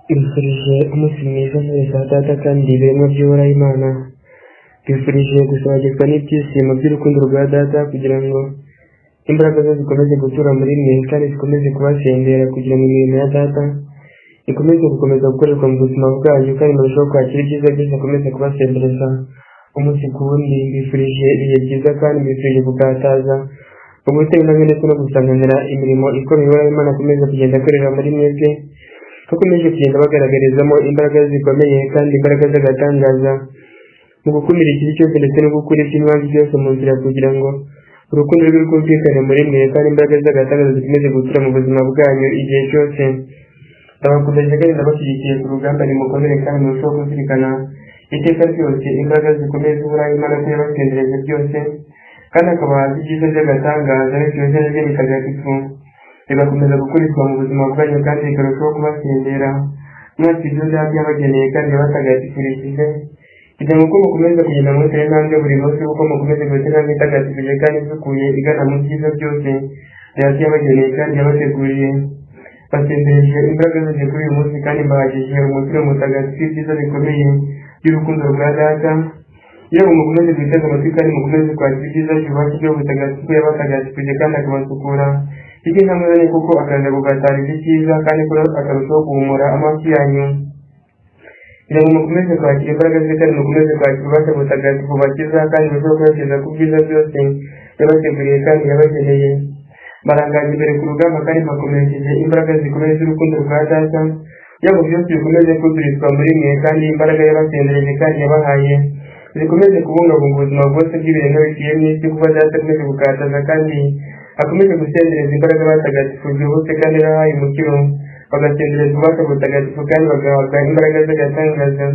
Twifurije umunsi mwiza neza data kandi ibiremwa by'uhoraho Imana. Twifurije gusabagizwa n'ibyishimo by'urukundo rwa data kugira ngo imbaraga ze zikomeze gutura muri mwe kandi zikomeze kubasendera kugira ngo imirimo ya data ikomeze gukorerwa mu buzima bwanyu kandi murushaho kwakira ibyiza byose akomeze kubasendereza umunsi ku wundi. Mbifurije ibihe byiza kandi mbifurije gukataza ubuteye intambwe ndetse no gusanganira imirimo ikomeye uhoraho Imana akomeza kugenda akorera muri mwebwe, bakomeje kugenda bagaragarizamo imbaraga zikomeye kandi imbaraga z'agatangaza mu gukumira ikibi cyose ndetse no gukura iby'umwanzi byose mu nzira kugira ngo urukundo rwe rwumvikane muri mwe kandi imbaraga z'agatangaza zikomeze gutura mu buzima bwanyu igihe cyose. Abakomeje kandi ndabashyigikiye ku rugamba nimukomere kandi murushaho kuzirikana iteka ryose imbaraga zikomeye z'uhoraho Imana ko yabasendereje byose kandi akabaha ibyiza by'agatangaza bityo izina rye ritagatifu bigakomeza gukurikizwa mu buzima bwanyu kandi bikarushaho kubasendera mwese ibyo byaba byabageneye kandi yabatagatifurishije kugira ngo uko mukomeza kugenda mutera intambwe buri munsi kuko mukomeze gutera intambwe itagatifuje kandi isukuye igana mu byiza byose yaba yabageneye kandi yabateguriye. Basendereje imbaraga zose kuri uyu munsi kandi mbahagije umutwe mutagatifu ibyiza bikomeye by'urukundo rwa data. Yewe mukomeze gutega amatwi kandi mukomeze kwakira ibyiza by'ububasha bw'ubutagatifu yabatagatifuje kandi akabasukura iki ntamwe kuko akaza kugatariza icyiza kandi akarushaho guhumura amafi yanyu kugira ngo mukomeze kwakira imbaraga ze kandi mukomeze kwakira ububasha butagatifu bakiza kandi murushaho kubageza ku byiza byose yabateguriye kandi yabageneye. Barangaje imbere ku rugamba kandi bakomerekeje imbaraga zikomeye z'urukundo rwa data yabo byose bikomeze kuzurizwa muri mwe kandi imbaraga yabasendereje kandi yabahaye zikomeze kubungabunga ubuzima bwose bw'ibiremwa biciye mu isi kuba data akomeze gukataza kandi akomeze gusendereza imbaraga batagatifu byihuse kandi yabahaye umukiro bagasendereza ububasha butagatifu kandi bagahabwa imbaraga z'agatangaza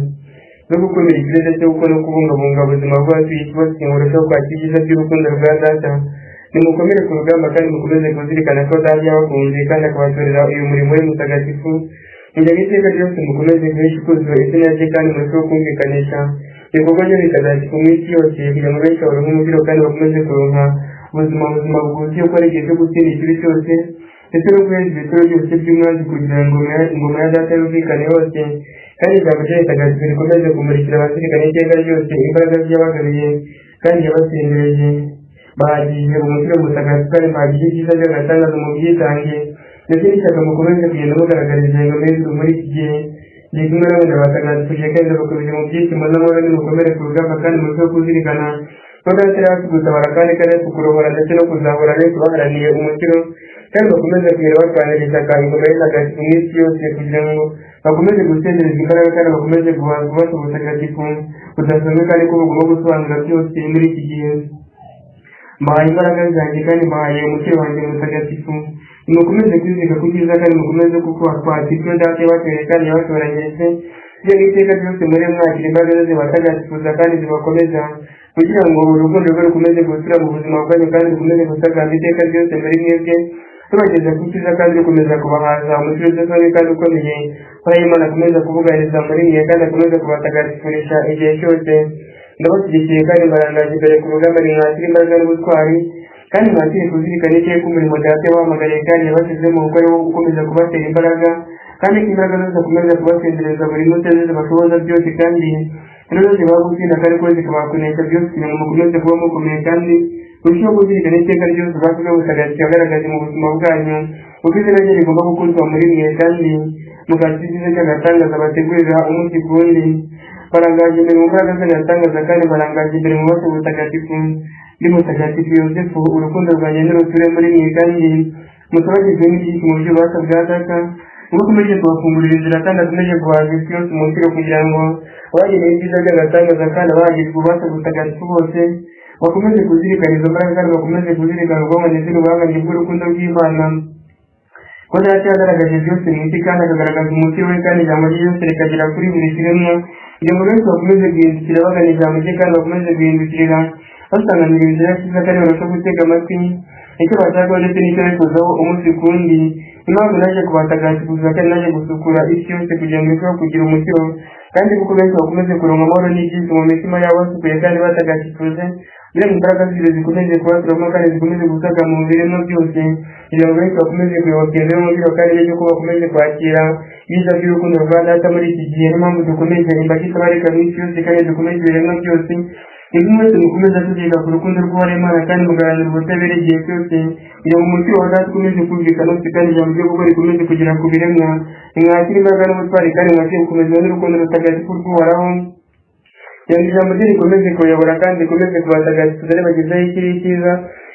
no gukumira ikirere cyo gukora no kubungabunga ubuzima bwacu bose murushaho kwakira ibyiza by'urukundo rwa data. Nimukomere ku rugamba kandi mukomeze kuzirikana ko data yabakunze kandi akabatorera uyu murimo we mutagatifu kugira ngo iteka ryose mukomeze guhisha ikuzo izina rye kandi murushaho kumvikanisha ibikorwa byo bitagatifu mu isi yose kugira ngo benshi baronke umukiro kandi bakomeze kuronka ubuzima bwuzuye uko ari igihe cyo gutsinda ikibi cyose ndetse no guheza ibitero byose by'umwanzi kugira ngo ingoma ya data yumvikane hose kandi ijambo rye ritagatifu rikomeze kumurikira abazirikana iteka ryose imbaraga z'iyabagabiye kandi yabasendereje. Bahagije umukiro mutagatifu kandi bahagije ibyiza by'agatangaza mu byitange ndetse n'ishyaka mukomeze kugenda mugaragariza ingoma y'ijuru muri iki gihe kumwe n'abandi batagatifuje kandi bakomeje mu byishimo n'amahoro nimukomere ku rugamba kandi murushaho kuzirikana ko data yacu gutabara kandi kandi kukurohora ndetse no kuzahora benshi baharaniye umukiro kandi bakomeze kugenda barwanira ishyaka ingoma y'itagatifu mu isi yose kugira ngo bakomeze gusendereza imbaraga kandi bakomeze guhaza ububasha butagatifu budasanzwe kandi ko bugomba gusobanura byose muri iki gihe. Mbahaye imbaraga zanjye kandi mbahaye umukiro wanjye mutagatifu nimukomeze kwizika ku byiza kandi mukomeze kuko watwatse ibyo data yabateye kandi yabatoranyije kugira ngo iteka ryose muri mwakira imbaraga ze zibatagatifuza kandi zibakomeza kugira ngo urukundo rwe rukomeze gutura mu buzima bwanyu kandi rukomeze gusagamba iteka ryose muri mwebwe tubageza ku cyiza kandi rukomeza kubahaza umukiro udasanzwe kandi ukomeye aho Imana akomeza kubuganiza muri mwe kandi akomeza kubatagatifurisha igihe cyose. Ndabashyigikiye kandi barangaje imbere ku rugamba nimwakira imbaraga n'ubutwari kandi mwakire kuzirikana iteka umurimo data yabahamagariye kandi yabashyizemo gukora wo gukomeza kubatera imbaraga kandi ko imbaraga zose akomeza kubasendereza buri munsi zose bashoboza byose kandi rero zibaha gutsinda kandi ko zikabakonesha byose kugira ngo mukomeze kuba mukomeye kandi urushaho kuzirikana iteka ryose ubwacu bw'ubutagatifu yagaragaje mu buzima bwanyu kuko izina rye rigomba gukurwa muri mwe kandi mukakira ibyiza by'agatangaza bategurira umunsi ku wundi. Barangaje imbere mu mbaraga z'agatangaza kandi barangaje imbere mu bubasha butagatifu bw'umutagatifu Yosefu urukundo rwanjye n'uruture muri mwe kandi mutabagizwe n'ibyishimo by'ububasha bwa data ubwo akomeje kubafungurira inzira kandi akomeje guhaza isi yose umukiro kugira ngo abageneye ibyiza by'agatangaza kandi abahagizwe ububasha butagatifu bose bakomeze kuzirikana izo mbaraga kandi bakomeze kuzirikana ubwonko n'ubuhangange bw'urukundo rw'Imana ko data yagaragaje byose mu isi kandi akagaragaza umukiro we kandi ijambo rye ryose rikagera kuri buri kiremwa kugira ngo benshi bakomeze guhindukira bagana ijambo rye kandi bakomeze guhindukirira basanganira inzira cyiza kandi barushaho gutega amatwi icyo bashaka ndetse n'icyo bifuzaho umunsi ku wundi. Impamvu naje kubatagatifuza kandi naje gusukura isi yose kugira ngo irusheho kugira umukiro kandi kuko benshi bakomeze kuronka amahoro n'ibyishimo mu mitima yabo basukuye kandi batagatifuze kugira ngo imbaraga z'ijuru zikomeze kubaturamo kandi zikomeze gusaga mu biremwa byose kugira ngo benshi bakomeze kuyobokera mu biro kandi n'ibyo ko bakomeze kwakira ibyiza by'urukundo rwa data muri iki gihe. Niyo mpamvu dukomeje imbaga itabarika minsi yose kandi dukomeze ibiremwa byose ibi mwese mukomeza tuziga ku rukundo rw'Imana kandi mugaharanira ubutabera igihe cyose kugira ngo umutima wa data ukomeze kumvikana ufite kandi ijambo ryo gukora rikomeze kugera ku biremwa. Nimwakire imbaraga n'ubutwari kandi mwakire gukomezwa n'urukundo rutagatifu rw'Uhoraho kugira ngo ijambo rye rikomeze kuyobora kandi rikomeze kubatagatifuza ribagezaho ikiri cyiza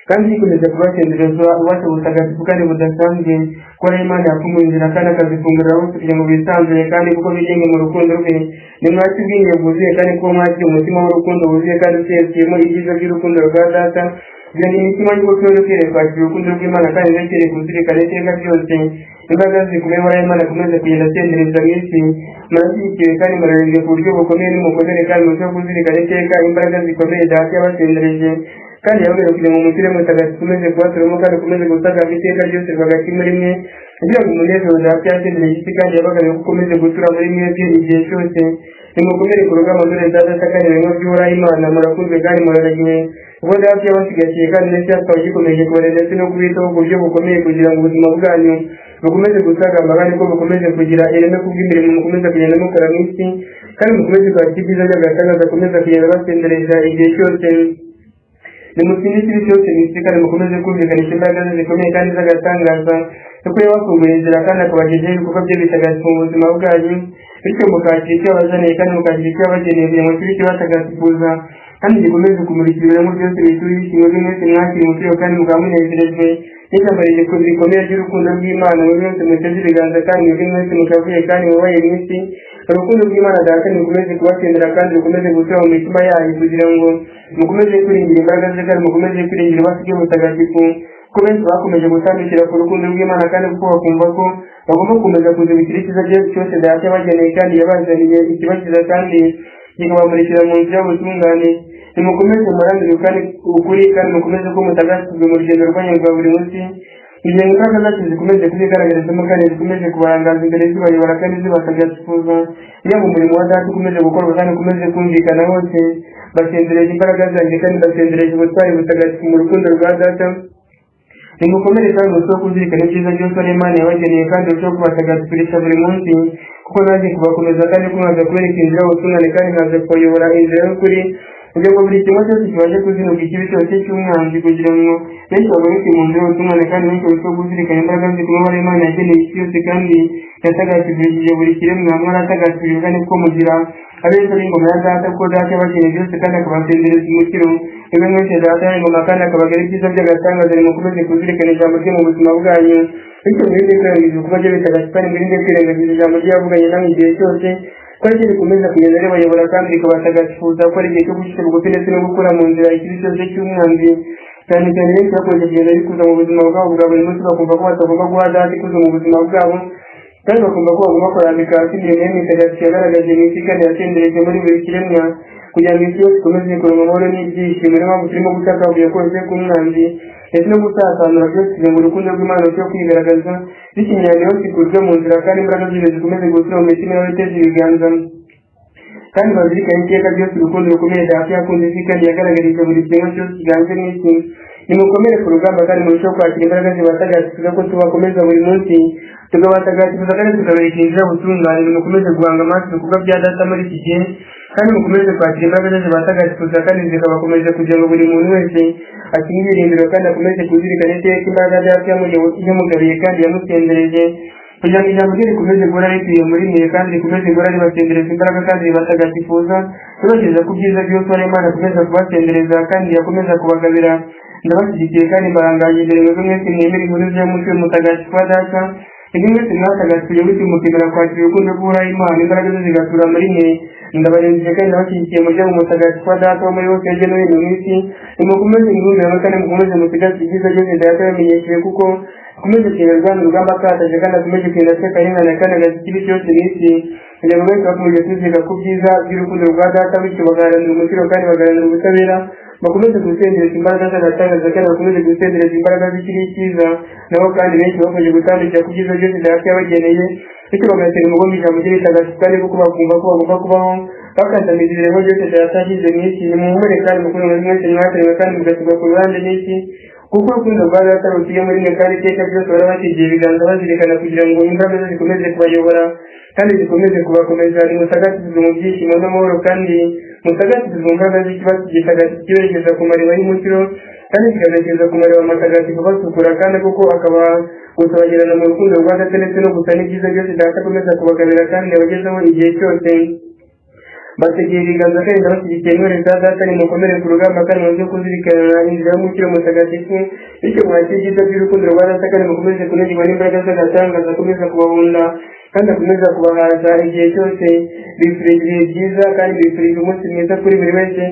kandi rikomeza kubasendereza ububasha butagatifu kandi budasanzwe kuko Imana yafunguye inzira kandi akazifungurira bose kugira ngo bisanzure kandi kuko bigenge mu rukundo rwe. Nimwakire ubwenge bwuzuye kandi kuko mwakire umutima w'urukundo wuzuye kandi usesiyemo ibyiza by'urukundo rwa data kugira ngo imitima y'ubukwe n'ubwire kwakira urukundo rw'Imana kandi ntakere kuzirikana iteka ryose. Imbaraga zikomeye muri Imana akomeze kugenda asendereza mu isi murashyigikiwe kandi murarindwe ku buryo bukomeye n'umukomere kandi murushaho kuzirikana iteka imbaraga zikomeye data yabasendereje kandi yababwira kugira ngo umukire mutagatifu ukomeze kubaturamo kandi ukomeze gusaga iteka ryose rwagati muri mwe kugira ngo umunezero data yasendereje isi kandi yabagariye ko ukomeze gutura muri mwe igihe cyose. Nimukomere ku rugamba dore data kandi ibintu by'Uhoraho Imana murakunzwe kandi muraragiwe ubwo data yabasigaye kandi ndetse yatwaye gikomeje kubarera ndetse no kubitaho ku buryo bukomeye kugira ngo ubuzima bwanyu bukomeze gusagamba kandi ko bukomeze kugira ireme kubw'imirimo mukomeze kugenda mukora mu isi kandi mukomeze kwakira ibyiza by'agatangaza akomeza kugenda basendereza igihe cyose. Nimutsinde ikibi cyose mu isi kandi mukomeze kumvikanisha imbaraga ze zikomeye kandi z'agatangaza kuko yabafunguye inzira kandi akabagezaho ibikorwa bye bitagatifu mu buzima bwanyu bityo mukakira icyo yabazaniye kandi mukakira icyo yabageneye kugira ngo kibe kibatagatifuza kandi gikomeze kumurikira ibiremwa byose bituye isi muri mwese mwakira umutiro kandi mukaba munezerejwe n'ijambo rikomeye ry'urukundo rw'Imana muri mwese muteze ibiganza kandi muri mwese mukavuye kandi mubaye mu isi urukundo rw'Imana data nimukomeze kubasendera kandi rukomeze gutura mu mitima yanyu kugira ngo mukomeze kwiringira imbaraga ze kandi mukomeze kwiringira ubasige butagatifu kuko benshi bakomeje gutandukira ku rukundo rw'Imana kandi kuko bakumva ko bagomba gukomeza kuzibikira icyiza cyose data yabageneye kandi yabazaniye ikibakiza kandi kikabamurikira mu nzira y'ubutungane. Nimukomeze muranire kandi ukuri kandi mukomeze ko mutagatifu mu rugendo rwanyu rwa buri munsi kugira ngo imbaraga zacu zikomeze kubigaragarizamo kandi zikomeze kubarangaza imbere zibayobora kandi zibatagatifuza kugira ngo umurimo wa data ukomeze gukorwa kandi ukomeze kumvikana hose basendereje imbaraga zanjye kandi basendereje ubutwari butagatifu mu rukundo rwa data. Nimukomere kandi murushaho kuzirikana ibyiza byose Imana yabageneye kandi murushaho kubatagatifurisha buri munsi kuko naje kubakomeza kandi ko mwaza kubereka inzira y'ubutungane kandi mwaza kuyobora inzira y'ukuri kugira ngo buri kimwe cyose kibashe kuzinuka ikibi cyose cy'umwanzi kugira ngo benshi baboneke mu nzira y'ubutungane kandi benshi barushaho kuzirikana imbaraga zikomeye Imana yageneye isi yose kandi yatagatifurishije buri kiremwa mwaratagatifurije kandi kuko mugira abeza b'ingoma ya data kuko data yabageneye byose kandi akabasendereza umukiro niwe mwese data y'ingoma kandi akabagara ibyiza by'agatangaza nimukomeze kuzirikana ijambo rye mu buzima bwanyu bityo mwirinde kwirengagiza ibikorwa bye bitagatifu kandi mwirinde kwirengagiza ijambo rye yavuganye namwe igihe cyose ko ari ryo rikomeza kugenda ribayobora kandi rikabatagatifuza ko ari igihe cyo gucisha bugufi ndetse no gukura mu nzira ikibi cyose cy'umwanzi cyane cyane benshi bakomeje kugenda bikuza mu buzima bwabo bwa buri munsi bakumva ko batagomba guha data ikuzo mu buzima bwabo kandi bakumva ko bagomba kurambika hasi imirimo y'imyidagaduro yagaragaje mu isi kandi yasendereje muri buri kiremwa kugira ngo isi yose ikomeze kuronka amahoro n'ibyishimo. Niyo mpamvu turimo gutaka akavuyo kose k'umwanzi ndetse no gutatanura byose kugira ngo urukundo rw'Imana rurusheho kwigaragaza bikinyuranye hose ikurwe mu nzira kandi imbaraga z'ijuru zikomeze gutura mu mitima y'abateze ibiganza kandi bazirikane iteka ryose urukundo rukomeye data yakunze isi kandi yagaragarije buri kimwe cyose kiganze mu isi. Nimukomere ku rugamba kandi murushaho kwakira imbaraga zibatagatifuza ko tubakomeza buri munsi tukabatagatifuza kandi tukabereka inzira y'ubutungane. Nimukomeze guhanga amaso ibikorwa bya data muri iki gihe kandi mukomeze kwakira imbaraga zibatagatifuza kandi zikabakomeza kugira ngo buri muntu wese akingire irindiro kandi akomeze kuzirikana iteka imbaraga data yamugabiye kandi yamusendereje kugira ngo ijambo rye rikomeze guhora rituye muri mwe kandi rikomeze guhora ribasendereza imbaraga kandi ribatagatifuza ribageza ku byiza byose Imana akomeza kubasendereza kandi yakomeza kubagabira. Ndabashyigikiye kandi mbarangaje imbere mwebwe mwese mwemera inkuru z'umuco mutagatifu wa data ibyo mwese mwatagatifuye bityo mukemera kwakira urukundo rw'Uhoraho Imana imbaraga ze zigatura muri mwe. Ndabarengije kandi ndabashyigikiye mujye mu mutagatifu wa data wo muri hose hirya no hino mu isi nimukomeze mwumvira kandi mukomeze musigasire ibyiza byose data yamenyesheje kuko akomeze kugenda urugamba akataje kandi akomeje kugenda akarengane kandi agakiza ikibi cyose mu isi kugira ngo benshi bakomeje kuzirika ku byiza by'urukundo rwa data bityo bagaharanira umukiro kandi bagaharanira ubutabera bakomeze gusendereza imbaraga z'agatangaza kandi bakomeze gusendereza imbaraga z'ikiri cyiza nabo kandi benshi bakomeje gutandukira ku byiza byose data yabageneye bityo bagatera umugongo ijambo rye ritagatifu kandi kuko bakumva ko bagomba kubaho bakandamiza ibirego byose byatashyize mu isi. Nimuhumure kandi mukuru mwese mwakareba kandi mugashyirwa ku ruhande n'isi, kuko urukundo rwa data rutuye muri mwe kandi iteka ryose bahora bategeye ibiganza bazirikana kugira ngo imbaraga ze zikomeze kubayobora kandi zikomeze kubakomeza. Nimutagatifuzwe mu byishimo n'amahoro kandi mutagatifuzwe mu mbaraga z'ikibazo gitagatifu kiberekeza ku mariba y'umukiro kandi kikagakeza ku mariba matagatifu basukura kandi kuko akaba gusabagirana mu rukundo rwa data ndetse no gusa n'ibyiza byose data akomeza kubagabira kandi abagezeho igihe cyose. Bategeye ibiganza kandi ndabashyigikiye intore za data, nimukomere ku rugamba kandi muze kuzirikana inzira y'umukiro mutagatifu, bityo mwakire ibyiza by'urukundo rwa data kandi mukomeze kunogerwa n'imbaraga z'agatangaza akomeza kubahunda kandi akomeza kubahaza igihe cyose. Bifurije ibihe byiza kandi bifurije umunsi mwiza kuri buri wese.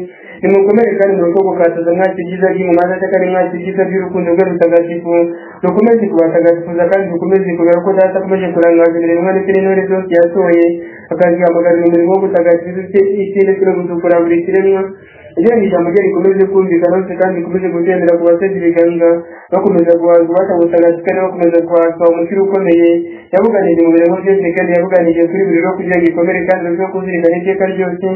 Nimukomere kandi murushaho gukataza mwakira ibyiza by'ingoma data kandi mwakira ibyiza by'urukundo rwe rutagatifu, rukomeze kubatagatifuza kandi rukomeze kubera ko data akomeje kurangaza imirimo ndetse n'intore zose yatoye akazihamagarira umurimo wo gutagatifu isi ndetse no gusukura buri kiremwa, kugira ngo ijambo rye rikomeze kumvikana hose kandi rikomeze kugendera ku basabye ibiganza bakomeza guhaza ubasha gutagatifu kandi bakomeza kuhazwa umukiro ukomeye. Yabuganiriye mu biremwa byose kandi yabuganiriye kuri buri rugo kugira ngo ikomere kandi rurusheho kuzirikana iteka ryose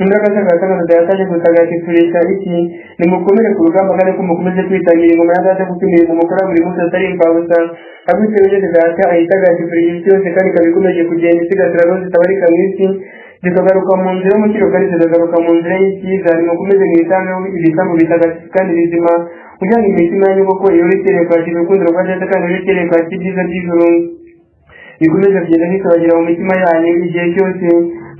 imbaraga z'agatangaza data gutagatifurisha iki. Nimukomere ku rugamba kandi ko mukomeze kwitangira ingoma ya data kuko imirimo mukora buri munsi atari imfabusa, ahubwo ibyo byose data ayitagatifurisha isi yose kandi ikaba ikomeje kugenda isigasira aho zitabarika mu isi zikagaruka mu nzira y'umukiro kandi zikagaruka mu nzira y'icyiza. Nimukomeze mwitangeho ibitambo bitagatifu kandi bizima kugira ngo imitima yanyu koko ihore itereye kwakira urukundo rwa data kandi ihore itereye kwakira ibyiza by'ijuru bikomeza kugenda bikabagira mu mitima yanyu igihe cyose.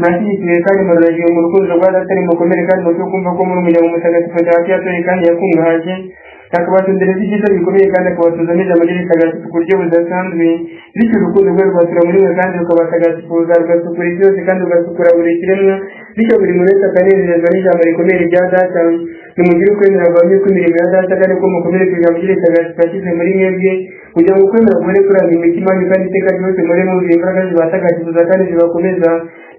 Mwashyigikiwe kandi muraragiwe mu rukundo rwa data, nimukomere kandi mucyo kumva ko muri umuryango mutagatifu data yatoye kandi yakungahaje akabatondera ibyiza bikomeye kandi akabatoza n'ijambo rye ritagatifu ku buryo budasanzwe, bityo urukundo rwe rwatura muri mwe kandi rukabatagatifuza rugasukura isi yose kandi rugasukura buri kiremwa, bityo buri muntu wese akanezezwa n'ijambo rikomeye rya data. Nimugire ukwemera guhamye kw'imirimo ya data kandi ko mukomere ku ijambo rye ritagatifu yashyize muri mwebwe kugira ngo ukwemera kubone kuranga imitima yanyu kandi iteka ryose muri muzuye imbaraga zibatagatifuza kandi zibakomeza.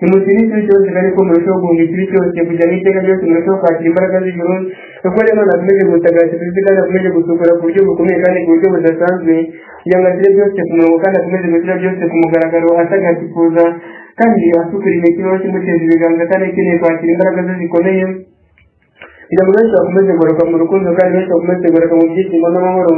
Nimutire ikibi cyose kandi ko murushaho guhunga ikibi cyose kugira ngo iteka ryose murushaho kwakira imbaraga z'ijuru, kuko rero akomeje gutagatifuza kandi akomeje gusukura ku buryo bukomeye kandi ku buryo budasanzwe kugira ngo ashyire byose ku murongo kandi akomeze gushyira byose ku mugaragaro atagatifuza kandi asukura imitima yose imuteza ibiganza kandi akeneye kwakira imbaraga ze zikomeye kugira ngo benshi bakomeze kugaruka mu rukundo kandi benshi bakomeze kugaruka mu byishimo n'amahoro,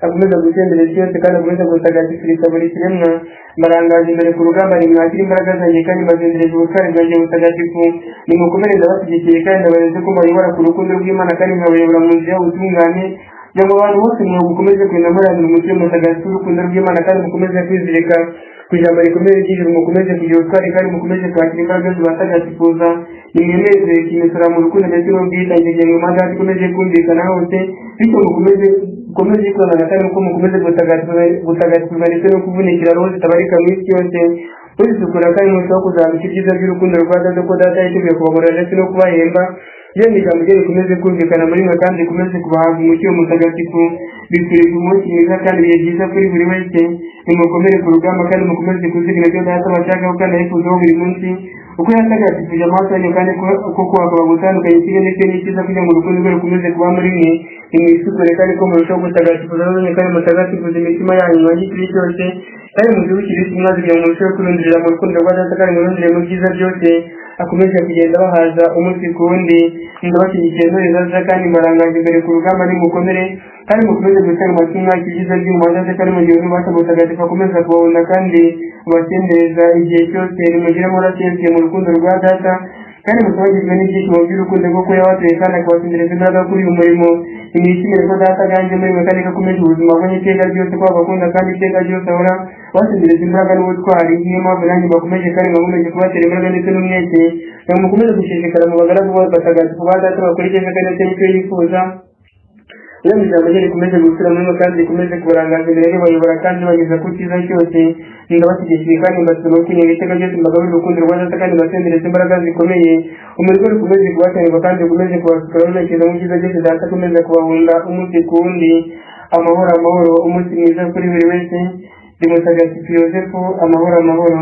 akomeza gutembera isi yose kandi akomeza gutagatifuza buri kiremwa. Barangaje imbere ku rugamba nimwakira imbaraga zanjye kandi bazendereza ubutwari bwanjye butagatifu. Nimukomere ndabashyigikiye kandi ndabareze ko bayobora ku rukundo rw'Imana kandi nkabayobora mu nzira y'ubutungane kugira ngo abantu bose mukomeze kugenda muramira umutima mutagatifu w'urukundo rw'Imana kandi mukomeze kwizirika ku ijambo rikomeye ry'ijuru, mukomeze kugira ubutwari kandi mukomeze kwakira imbaraga zibatagatifuza. Nimwemeze imisoro mu rukundo ndetse n'ubwitange kugira ngo imanza ikomeje kumvikana hose, bityo mukomeze ikorana kandi uko mukomeze gutagatifuza ndetse no kuvunikira roho zitabarika mu isi yose, muzisukura kandi murushaho kuzambika ibyiza by'urukundo rwa data ko data yiteguye kubagorora ndetse no kubahemba kugira ngo ijambo rye rikomeze kumvikana muri mwe kandi rikomeze kubahabwa umucyo mutagatifu. Bifurije umunsi mwiza kandi ibihe byiza kuri buri wese. Nimukomere ku rugamba kandi mukomeze kuzirikana ibyo data bashakaho kandi ayifuzaho buri munsi uko yatagatifuje amaso yanyu kandi koko akaba gutandukanya ikibi ndetse n'icyiza kugira ngo urukundo rwe rukomeze kuba muri mwe. Nimwisukure kandi ko murushaho gutagatifuza nanone kandi mutagatifuza imitima yanyu mwanya ikibi cyose kandi muzibukire isi maze kugira ngo murusheho kurundirira mu rukundo rwa data kandi murundire mu byiza byose akomeje kugenda bahaza umunsi ku wundi. Ndabashyigikiye intore za data kandi mbarangaje imbere ku rugamba, nimukomere kandi mukomeze gutanga amatwi mwakira ibyiza by'ingoma data kandi mu gihe n'ubasha gutagatifu akomeza kubabona kandi mubasendereza igihe cyose. Nimugire murashyigikye mu rukundo rwa data kandi musabagizwe n'ibyishimo by'urukundo kuko yabatuye kandi akabasendereza imbaraga kuri uyu murimo. Nimwishimire ko data aganje muri mwe kandi gakomeje ubuzima bwanyu iteka ryose ko abakunda kandi iteka ryose ahora basendereza imbaraga n'ubutwari. Niyo mpamvu nanjye bakomeje kandi bakomeje kubatera imbaraga ndetse n'umwete ngo mukomeze gushishikara mu bagaragu batagatifu ba data bakora iteka kandi ndetse n'icyo yifuza. Iyo ijambo rye rikomeze gusura muri mwe kandi rikomeze kubarangaza imbere ribayobora kandi bageza ku cyiza cyose. Ndabashyigikiye kandi mbasaba kwirinda iteka ryose mbagaburira urukundo rwa data kandi mbasendereza imbaraga zikomeye. Umurimo rukomeze kubasanirwa kandi rukomeze kubasukura runerekeza mu byiza byose data akomeza kubahunda umunsi ku wundi. Amahoro amahoro, umunsi mwiza kuri buri wese. Ndi Mutagatifu Yosefu, amahoro amahoro.